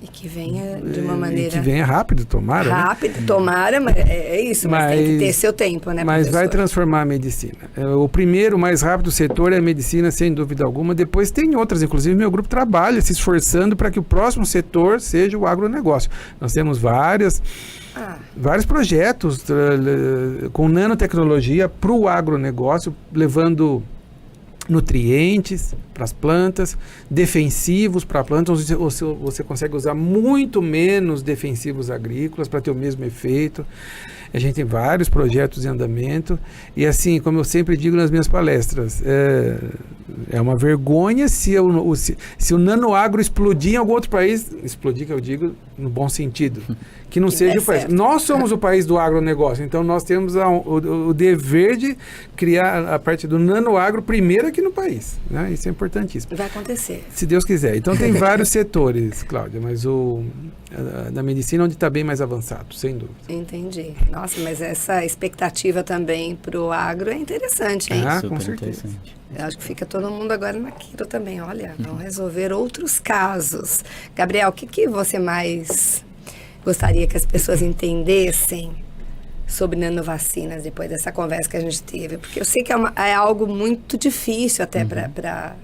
E que venha de uma maneira... que venha rápido, tomara. Rápido, né? Tomara, mas é isso, mas tem que ter seu tempo, né, Mas vai transformar a medicina. O primeiro, mais rápido setor é a medicina, sem dúvida alguma. Depois tem outras, inclusive meu grupo trabalha se esforçando para que o próximo setor seja o agronegócio. Nós temos vários projetos com nanotecnologia para o agronegócio, levando nutrientes para as plantas, defensivos para plantas, você consegue usar muito menos defensivos agrícolas para ter o mesmo efeito. A gente tem vários projetos em andamento e, assim, como eu sempre digo nas minhas palestras, é uma vergonha se o nanoagro explodir em algum outro país, explodir que eu digo no bom sentido, que não seja o país. Nós somos o país do agronegócio, então nós temos o dever de criar a parte do nanoagro primeiro aqui no país, né? Isso é importantíssimo. Vai acontecer. Se Deus quiser. Então tem vários setores, Cláudia, mas da medicina onde está bem mais avançado, sem dúvida. Entendi. Nossa, mas essa expectativa também para o agro é interessante, hein? Com certeza. Eu acho que fica todo mundo agora naquilo também. Olha, vão resolver outros casos. Gabriel, o que você mais gostaria que as pessoas entendessem sobre nanovacinas depois dessa conversa que a gente teve? Porque eu sei que é algo muito difícil até para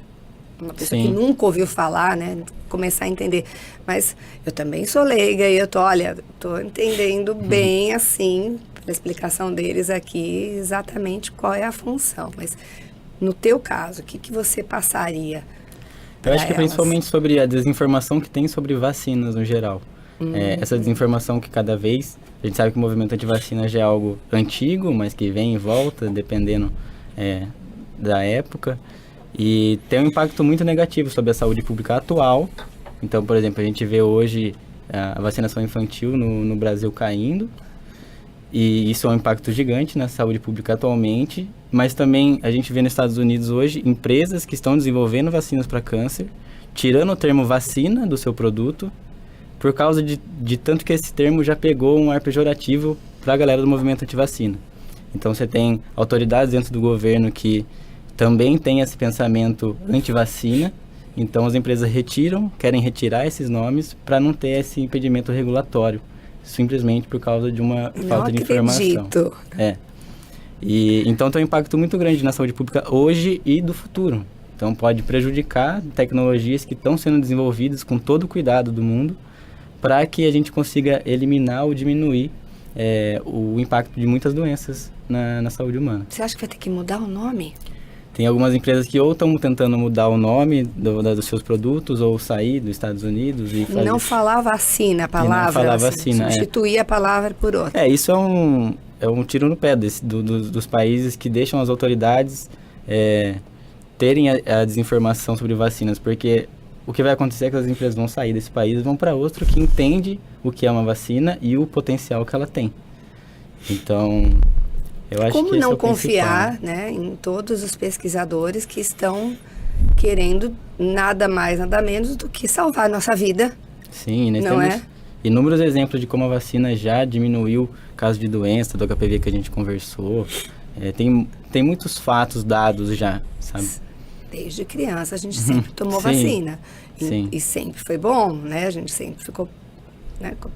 uma pessoa que nunca ouviu falar, né, começar a entender. Mas eu também sou leiga e eu tô entendendo bem, assim, pela explicação deles aqui, exatamente qual é a função. Mas no teu caso, o que você passaria? Eu acho que principalmente sobre a desinformação que tem sobre vacinas no geral. Essa desinformação que cada vez... A gente sabe que o movimento antivacina já é algo antigo, mas que vem e volta, dependendo da época. E tem um impacto muito negativo sobre a saúde pública atual. Então, por exemplo, a gente vê hoje a vacinação infantil no Brasil caindo. E isso é um impacto gigante na saúde pública atualmente, mas também a gente vê nos Estados Unidos hoje empresas que estão desenvolvendo vacinas para câncer, tirando o termo vacina do seu produto, por causa de tanto que esse termo já pegou um ar pejorativo para a galera do movimento antivacina. Então você tem autoridades dentro do governo que também têm esse pensamento antivacina, então as empresas querem retirar esses nomes para não ter esse impedimento regulatório, simplesmente por causa de uma falta de informação. Então tem um impacto muito grande na saúde pública hoje e do futuro. Então pode prejudicar tecnologias que estão sendo desenvolvidas com todo o cuidado do mundo para que a gente consiga eliminar ou diminuir o impacto de muitas doenças na saúde humana. Você acha que vai ter que mudar o nome? Tem algumas empresas que ou estão tentando mudar o nome dos seus produtos ou sair dos Estados Unidos e fazer... Não falar vacina, a palavra. Não falar vacina, substituir a palavra por outra. Isso é um tiro no pé dos países que deixam as autoridades terem a desinformação sobre vacinas, porque o que vai acontecer é que as empresas vão sair desse país e vão para outro que entende o que é uma vacina e o potencial que ela tem. Então, eu acho como que não confiar, né, em todos os pesquisadores que estão querendo nada mais, nada menos do que salvar a nossa vida? Sim, nós não temos inúmeros exemplos de como a vacina já diminuiu casos de doença, do HPV que a gente conversou. Tem muitos fatos dados já, sabe? Desde criança a gente sempre tomou vacina. E sempre foi bom, né? A gente sempre ficou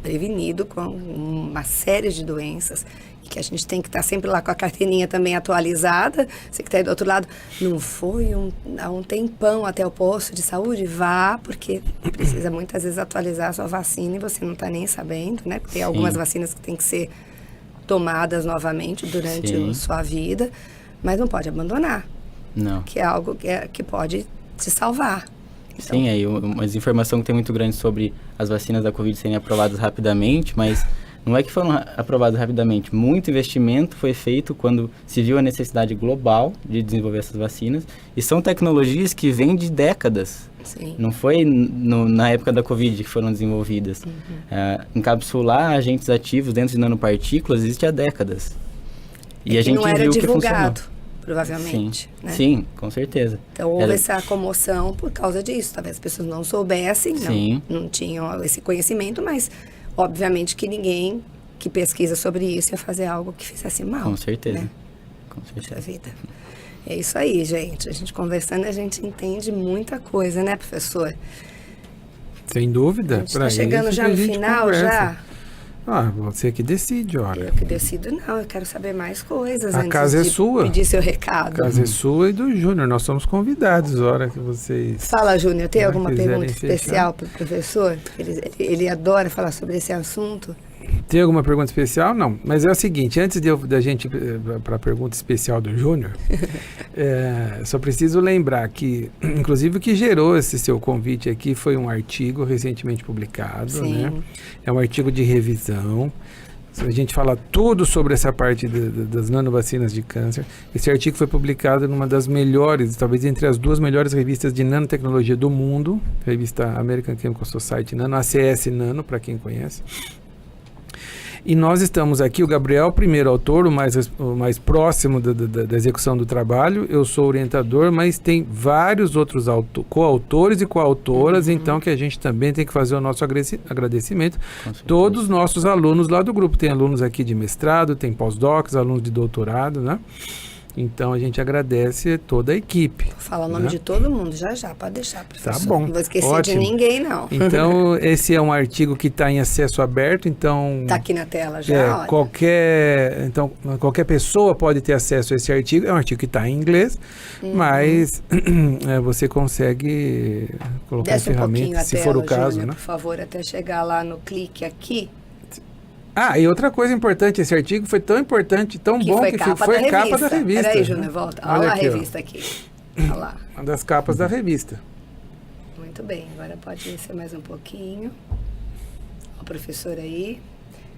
prevenido com uma série de doenças. E que a gente tem que estar sempre lá com a carteirinha também atualizada. Você que está aí do outro lado, não foi há um tempão até o posto de saúde? Vá, porque precisa muitas vezes atualizar a sua vacina e você não está nem sabendo, né? Porque tem algumas vacinas que têm que ser tomadas novamente durante a sua vida, mas não pode abandonar. Não. Que é algo que pode te salvar. Então, sim, uma desinformação que tem muito grande sobre as vacinas da Covid serem aprovadas rapidamente, mas não é que foram aprovadas rapidamente. Muito investimento foi feito quando se viu a necessidade global de desenvolver essas vacinas, e são tecnologias que vêm de décadas. Sim. Não foi na época da Covid que foram desenvolvidas. Encapsular agentes ativos dentro de nanopartículas existe há décadas. E a gente não era viu divulgado. Que funcionou. Provavelmente, sim, né? Sim, com certeza. Então houve essa comoção por causa disso. Talvez as pessoas não soubessem, não tinham esse conhecimento, mas obviamente que ninguém que pesquisa sobre isso ia fazer algo que fizesse mal. Com certeza. Né? Com certeza. Puxa vida. É isso aí, gente. A gente conversando, a gente entende muita coisa, né, professor? Sem dúvida. A gente está chegando já no final, conversa. Você que decide, olha. Eu que decido, não. Eu quero saber mais coisas. A casa é sua. Pedir seu recado. A casa é sua e do Júnior. Nós somos convidados, a hora que vocês... Fala, Júnior. Tem alguma pergunta especial para o professor? Ele adora falar sobre esse assunto. Tem alguma pergunta especial? Não. Mas é o seguinte, antes da gente para a pergunta especial do Júnior, só preciso lembrar que, inclusive, o que gerou esse seu convite aqui foi um artigo recentemente publicado, né? É um artigo de revisão. A gente fala tudo sobre essa parte das nanovacinas de câncer. Esse artigo foi publicado numa das melhores, talvez entre as 2 melhores revistas de nanotecnologia do mundo, a revista American Chemical Society Nano, ACS Nano, para quem conhece. E nós estamos aqui, o Gabriel, o primeiro autor, o mais próximo da execução do trabalho. Eu sou orientador, mas tem vários outros coautores e coautoras, então que a gente também tem que fazer o nosso agradecimento. Todos os nossos alunos lá do grupo. Tem alunos aqui de mestrado, tem pós-docs, alunos de doutorado, né? Então, a gente agradece toda a equipe. Vou falar o nome de todo mundo já, pode deixar, professor. Tá bom. Não vou esquecer de ninguém, não. Então, esse é um artigo que está em acesso aberto, então... Está aqui na tela já, qualquer pessoa pode ter acesso a esse artigo. É um artigo que está em inglês, mas você consegue colocar Desce ferramentas, se for o caso, Júnior, né? por favor, até chegar lá no clique aqui. E outra coisa importante, esse artigo foi tão importante, tão bom, que foi capa da revista. Peraí, Júnior, volta. Olha a revista aqui. Olha lá. Uma das capas da revista. Muito bem, agora pode descer mais um pouquinho. O professor aí.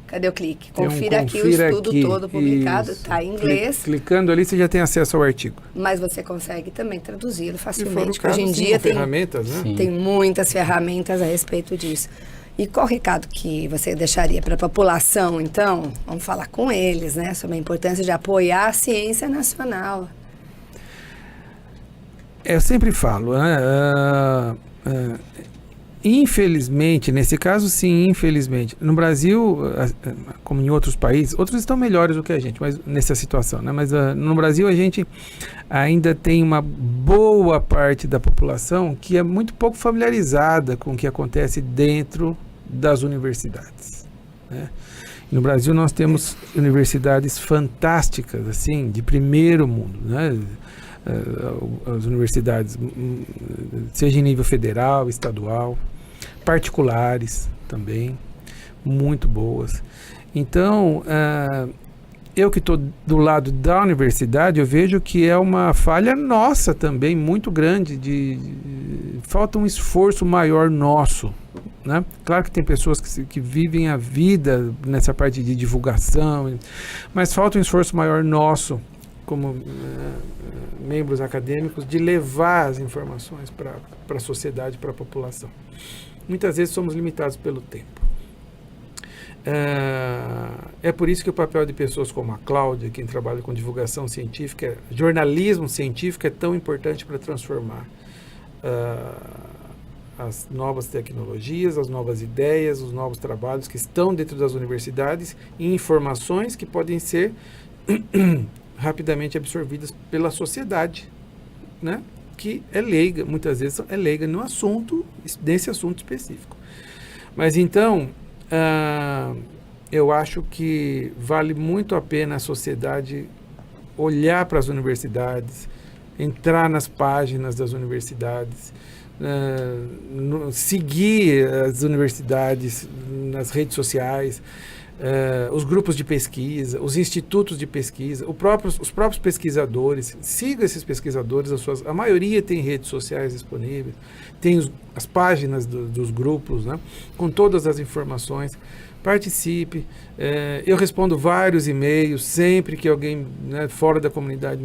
Cadê o clique? Confira aqui o estudo todo publicado, está em inglês. Clicando ali, você já tem acesso ao artigo. Mas você consegue também traduzi-lo facilmente. Caso, Hoje em dia ferramentas, né? Tem muitas ferramentas a respeito disso. E qual o recado que você deixaria para a população, então? Vamos falar com eles, né? Sobre a importância de apoiar a ciência nacional. Eu sempre falo, né? Infelizmente, nesse caso sim, infelizmente, no Brasil, como em outros países, outros estão melhores do que a gente, mas nessa situação, né? Mas no Brasil a gente ainda tem uma boa parte da população que é muito pouco familiarizada com o que acontece dentro das universidades, né? No Brasil nós temos universidades fantásticas, assim, de primeiro mundo, né? As universidades, seja em nível federal, estadual, particulares também, muito boas. Então, eu que estou do lado da universidade, eu vejo que é uma falha nossa também, muito grande, falta um esforço maior nosso, né? Claro que tem pessoas que vivem a vida nessa parte de divulgação, mas falta um esforço maior nosso, como membros acadêmicos, de levar as informações para a sociedade, para a população. Muitas vezes somos limitados pelo tempo. É por isso que o papel de pessoas como a Cláudia, quem trabalha com divulgação científica, jornalismo científico, é tão importante para transformar as novas tecnologias, as novas ideias, os novos trabalhos que estão dentro das universidades em informações que podem ser rapidamente absorvidas pela sociedade, né? Que é leiga, muitas vezes é leiga no assunto, nesse assunto específico. Mas então, eu acho que vale muito a pena a sociedade olhar para as universidades, entrar nas páginas das universidades, seguir as universidades nas redes sociais, os grupos de pesquisa, os institutos de pesquisa, os próprios pesquisadores. Siga esses pesquisadores, a maioria tem redes sociais disponíveis, tem as páginas dos grupos, né, com todas as informações. Participe. Eu respondo vários e-mails, sempre que alguém, né, fora da comunidade,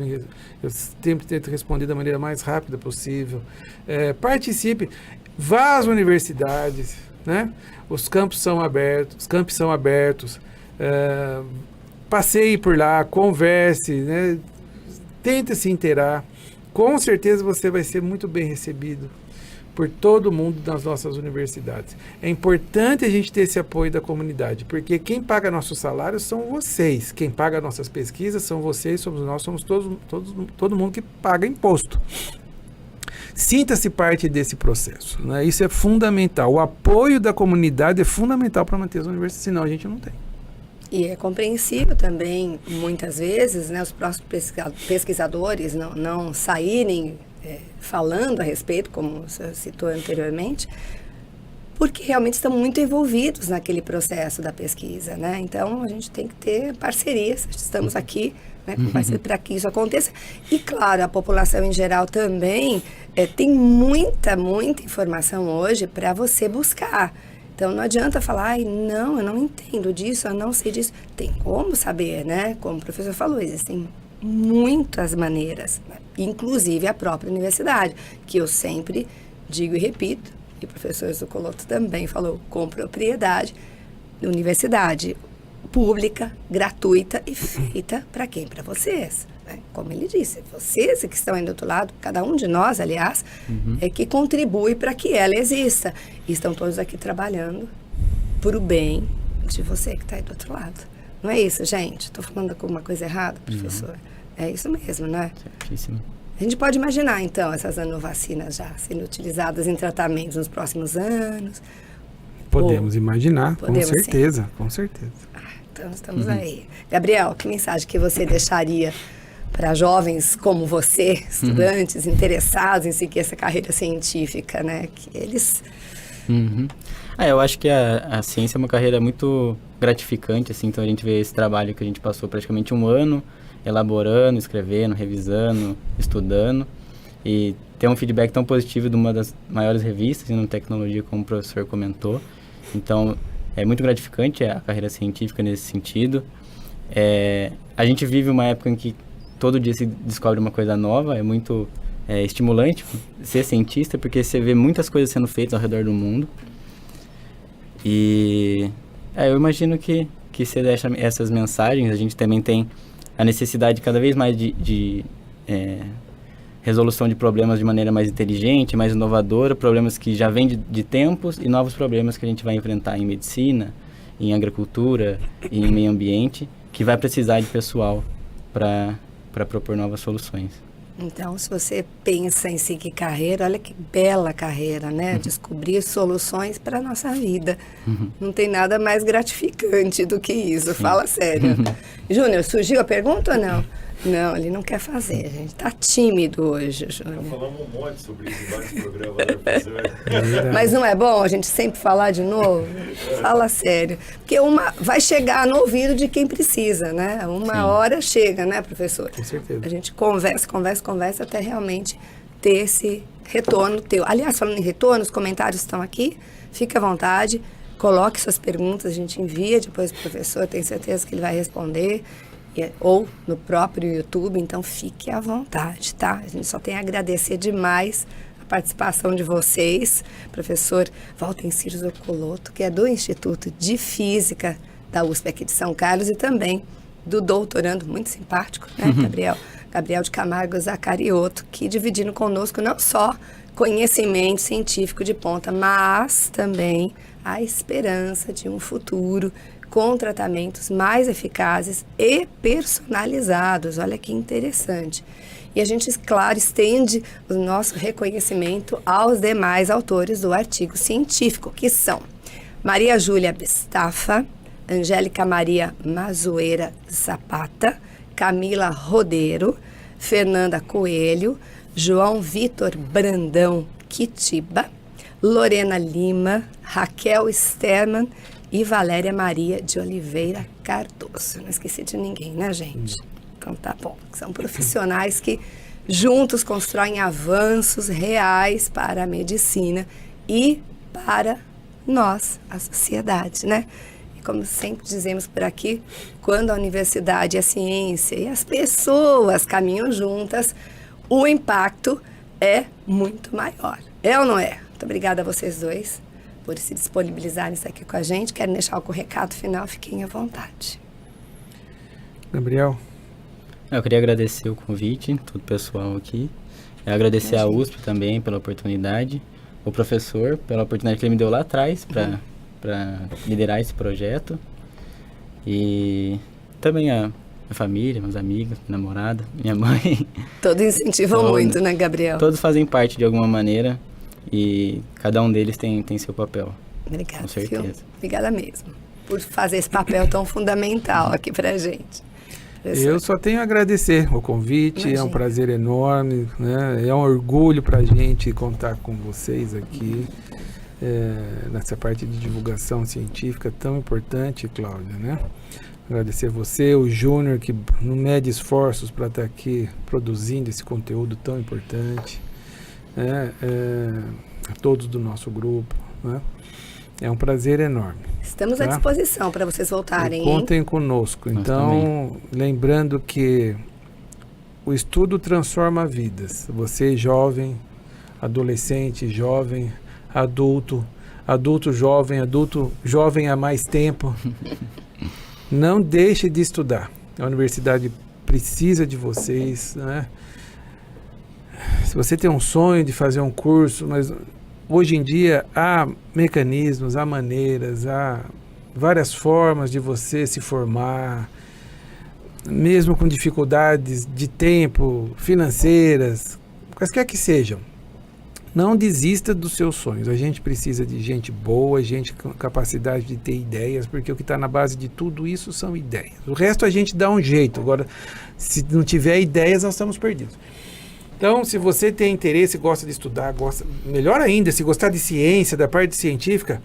eu sempre tento responder da maneira mais rápida possível. Participe, vá às universidades, né? Os campos são abertos, passeie por lá, converse, né? Tente se inteirar. Com certeza você vai ser muito bem recebido por todo mundo nas nossas universidades. É importante a gente ter esse apoio da comunidade, porque quem paga nossos salários são vocês, quem paga nossas pesquisas são vocês, somos nós, somos todo mundo que paga imposto. Sinta-se parte desse processo, né? Isso é fundamental. O apoio da comunidade é fundamental para manter as universidades, senão a gente não tem. E é compreensível também, muitas vezes, né, os próprios pesquisadores não saírem falando a respeito, como você citou anteriormente, porque realmente estão muito envolvidos naquele processo da pesquisa, né? Então, a gente tem que ter parcerias. Estamos aqui, né, com parceria para que isso aconteça. E, claro, a população em geral também tem muita informação hoje para você buscar. Então, não adianta falar, não, eu não entendo disso, eu não sei disso. Tem como saber, né? Como o professor falou, existem muitas maneiras, né? Inclusive a própria universidade, que eu sempre digo e repito, e o professor Zuccolotto também falou com propriedade, universidade pública, gratuita e feita para quem? Para vocês. Né? Como ele disse, vocês que estão aí do outro lado, cada um de nós, aliás, é que contribui para que ela exista. E estão todos aqui trabalhando para o bem de você que está aí do outro lado. Não é isso, gente? Estou falando alguma coisa errada, professor? É isso mesmo, não é? Certíssimo. A gente pode imaginar, então, essas nanovacinas já sendo utilizadas em tratamentos nos próximos anos. Podemos imaginar, podemos, com certeza. Então, estamos aí. Gabriel, que mensagem que você deixaria para jovens como você, estudantes interessados em seguir essa carreira científica, né? Que eles... Eu acho que a ciência é uma carreira muito gratificante, assim, então a gente vê esse trabalho que a gente passou praticamente um ano elaborando, escrevendo, revisando, estudando, e ter um feedback tão positivo de uma das maiores revistas em tecnologia, como o professor comentou. Então, é muito gratificante a carreira científica nesse sentido. A gente vive uma época em que todo dia se descobre uma coisa nova, é muito estimulante ser cientista, porque você vê muitas coisas sendo feitas ao redor do mundo. E eu imagino que se deixa essas mensagens, a gente também tem a necessidade cada vez mais de resolução de problemas de maneira mais inteligente, mais inovadora, problemas que já vêm de tempos e novos problemas que a gente vai enfrentar em medicina, em agricultura e em meio ambiente, que vai precisar de pessoal para propor novas soluções. Então, se você pensa em seguir carreira, olha que bela carreira, né? Descobrir soluções para a nossa vida. Não tem nada mais gratificante do que isso, fala sério. Júnior, surgiu a pergunta ou não? Não, ele não quer fazer, gente. Tá tímido hoje, Júnior. Já falamos um monte sobre isso em vários programas, né, professor? Mas não é bom a gente sempre falar de novo? Fala sério. Porque vai chegar no ouvido de quem precisa, né? Uma hora chega, né, professor? Com certeza. A gente conversa até realmente ter esse retorno teu. Aliás, falando em retorno, os comentários estão aqui. Fique à vontade, coloque suas perguntas, a gente envia depois pro professor, tenho certeza que ele vai responder. Ou no próprio YouTube, então fique à vontade, tá? A gente só tem a agradecer demais a participação de vocês, professor Valtencir Zoccoloto, que é do Instituto de Física da USP aqui de São Carlos, e também do doutorando, muito simpático, né, Gabriel de Camargo Zacariotto, que dividindo conosco não só conhecimento científico de ponta, mas também a esperança de um futuro com tratamentos mais eficazes e personalizados. Olha que interessante. E a gente, claro, estende o nosso reconhecimento aos demais autores do artigo científico, que são Maria Júlia Bestafa, Angélica Maria Mazueira Zapata, Camila Rodeiro, Fernanda Coelho, João Vitor Brandão Quitiba, Lorena Lima, Raquel Sterman e Valéria Maria de Oliveira Cardoso. Não esqueci de ninguém, né, gente? Então tá bom. São profissionais que juntos constroem avanços reais para a medicina e para nós, a sociedade, né? E como sempre dizemos por aqui, quando a universidade, a ciência e as pessoas caminham juntas, o impacto é muito maior. É ou não é? Muito obrigada a vocês dois por se disponibilizarem isso aqui com a gente. Quero deixar o recado final, fiquem à vontade. Gabriel? Eu queria agradecer o convite, todo o pessoal aqui. Agradecer a USP também pela oportunidade, o professor pela oportunidade que ele me deu lá atrás para liderar esse projeto. E também a minha família, meus amigos, minha namorada, minha mãe. Todos incentivam muito, né, Gabriel? Todos fazem parte de alguma maneira. E cada um deles tem seu papel. Obrigada, com certeza. Viu? Obrigada mesmo por fazer esse papel tão fundamental aqui pra gente. Eu só tenho a agradecer o convite. Imagina. É um prazer enorme, né? É um orgulho pra gente contar com vocês aqui nessa parte de divulgação científica tão importante, Cláudia, né? Agradecer você, o Júnior, que não mede esforços para estar aqui produzindo esse conteúdo tão importante. A todos do nosso grupo, né? É um prazer enorme. Estamos à disposição para vocês voltarem. Contem conosco. Então, lembrando que o estudo transforma vidas. Você jovem, adolescente, jovem, adulto jovem há mais tempo, não deixe de estudar. A universidade precisa de vocês, né? Se você tem um sonho de fazer um curso, mas hoje em dia há mecanismos, há maneiras, há várias formas de você se formar, mesmo com dificuldades de tempo, financeiras, quaisquer que sejam. Não desista dos seus sonhos. A gente precisa de gente boa, gente com capacidade de ter ideias, porque o que está na base de tudo isso são ideias. O resto a gente dá um jeito. Agora, se não tiver ideias, nós estamos perdidos. Então, se você tem interesse, gosta de estudar, melhor ainda, se gostar de ciência, da parte científica,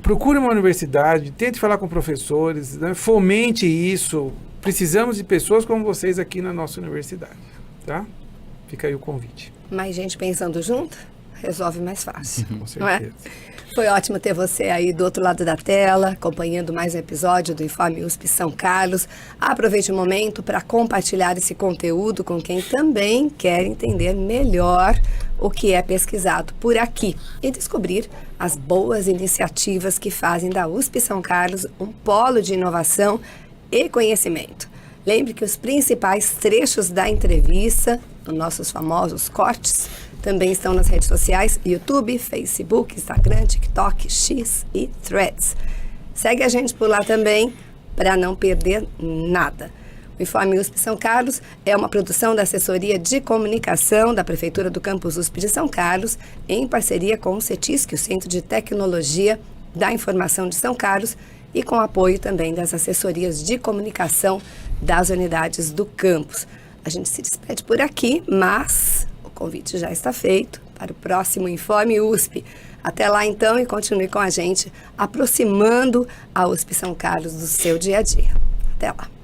procure uma universidade, tente falar com professores, né? Fomente isso. Precisamos de pessoas como vocês aqui na nossa universidade, tá? Fica aí o convite. Mais gente pensando junto, resolve mais fácil. Com certeza. Não é? Foi ótimo ter você aí do outro lado da tela, acompanhando mais um episódio do Informe USP São Carlos. Aproveite o momento para compartilhar esse conteúdo com quem também quer entender melhor o que é pesquisado por aqui e descobrir as boas iniciativas que fazem da USP São Carlos um polo de inovação e conhecimento. Lembre que os principais trechos da entrevista, os nossos famosos cortes, também estão nas redes sociais, YouTube, Facebook, Instagram, TikTok, X e Threads. Segue a gente por lá também para não perder nada. O Informe USP São Carlos é uma produção da Assessoria de Comunicação da Prefeitura do Campus USP de São Carlos, em parceria com o CETISC, o Centro de Tecnologia da Informação de São Carlos, e com apoio também das assessorias de comunicação das unidades do campus. A gente se despede por aqui, mas o convite já está feito para o próximo Informe USP. Até lá então e continue com a gente, aproximando a USP São Carlos do seu dia a dia. Até lá.